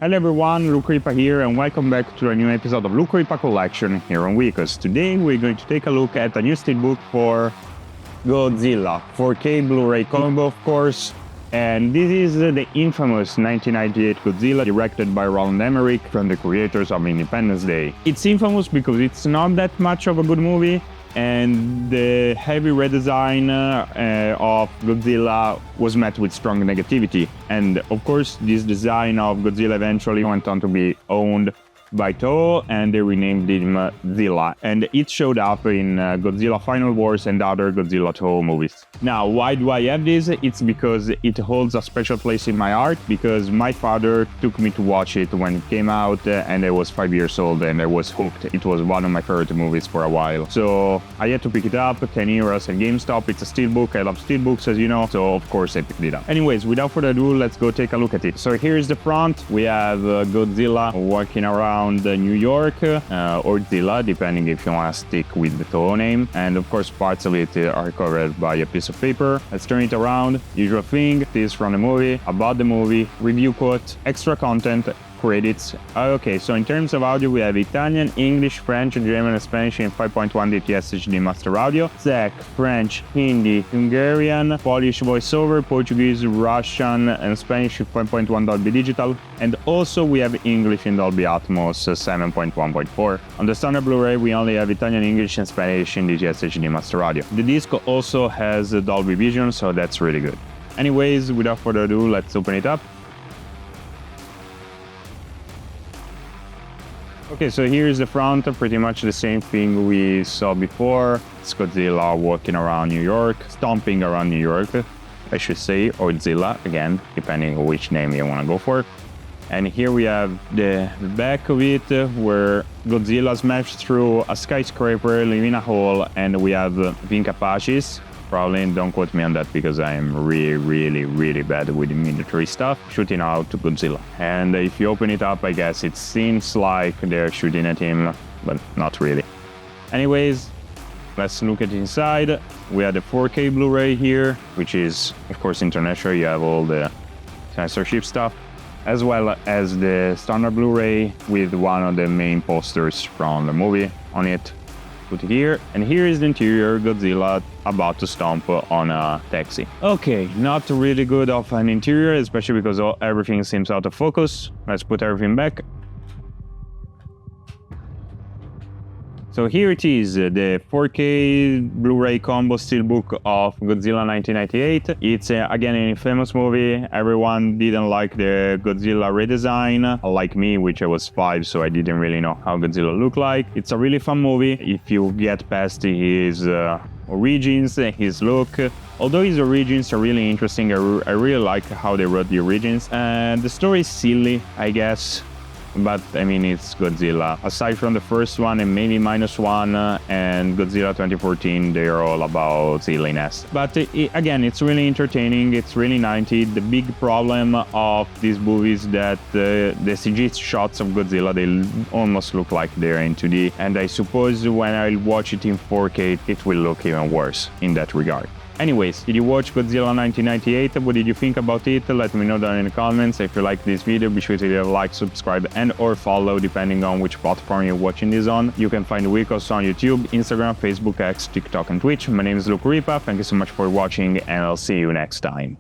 Hello everyone, Luke Ripa here and welcome back to a new episode of Luke Ripa Collection here on Weekos. Today we're going to take a look at a new steelbook for Godzilla, 4K Blu-ray combo of course, and this is the infamous 1998 Godzilla directed by Roland Emmerich from the creators of Independence Day. It's infamous because it's not that much of a good movie, and the heavy redesign of Godzilla was met with strong negativity. And of course, this design of Godzilla eventually went on to be owned by Toho, and they renamed him Zilla. And it showed up in Godzilla Final Wars and other Godzilla Toho movies. Now, why do I have this? It's because it holds a special place in my heart, because my father took me to watch it when it came out, and I was 5 years old and I was hooked. It was one of my favorite movies for a while. So I had to pick it up, 10 euros at GameStop. It's a steelbook. I love steelbooks, as you know, so of course I picked it up. Anyways, without further ado, let's go take a look at it. So here's the front. We have Godzilla walking around New York, or Zilla, depending if you want to stick with the Toho name. And of course, parts of it are covered by a piece of paper. Let's turn it around. Usual thing, this from the movie, about the movie, review quote, extra content, credits. Okay, so in terms of audio, we have Italian, English, French, German, and Spanish in 5.1 DTS HD Master Audio, Czech, French, Hindi, Hungarian, Polish voiceover, Portuguese, Russian, and Spanish in 5.1 Dolby Digital, and also we have English in Dolby Atmos 7.1.4. On the standard Blu-ray, we only have Italian, English, and Spanish in DTS HD Master Audio. The disc also has Dolby Vision, so that's really good. Anyways, without further ado, let's open it up. Okay, so here's the front, pretty much the same thing we saw before. It's Godzilla walking around New York, stomping around New York, I should say, or Zilla, again, depending on which name you want to go for. And here we have the back of it, where Godzilla smashed through a skyscraper, leaving a hole, and we have Pink Apaches. Probably don't quote me on that because I am really bad with the military stuff, shooting out to Godzilla. And if you open it up, I guess it seems like they're shooting at him, but not really. Anyways, let's look at inside. We have the 4K Blu-ray here, which is, of course, international. You have all the censorship stuff, as well as the standard Blu-ray with one of the main posters from the movie on it. Put it here, and here is the interior, Godzilla about to stomp on a taxi. Okay, not really good of an interior, especially because everything seems out of focus. Let's put everything back. So here it is, the 4K Blu-ray combo steelbook of Godzilla 1998. It's again an infamous movie. Everyone didn't like the Godzilla redesign, like me, which I was 5, so I didn't really know how Godzilla looked like. It's a really fun movie if you get past his origins, his look. Although his origins are really interesting, I really like how they wrote the origins. And the story is silly, I guess. But I mean, it's Godzilla. Aside from the first one and maybe -1 and Godzilla 2014, they're all about silliness. But again, it's really entertaining. It's really 90s. The big problem of this movie is that the CG shots of Godzilla, they almost look like they're in 2D. And I suppose when I watch it in 4K, it will look even worse in that regard. Anyways, did you watch Godzilla 1998? What did you think about it? Let me know down in the comments. If you like this video, be sure to leave a like, subscribe, and or follow depending on which platform you're watching this on. You can find Weekos on YouTube, Instagram, Facebook, X, TikTok, and Twitch. My name is Luke Ripa. Thank you so much for watching, and I'll see you next time.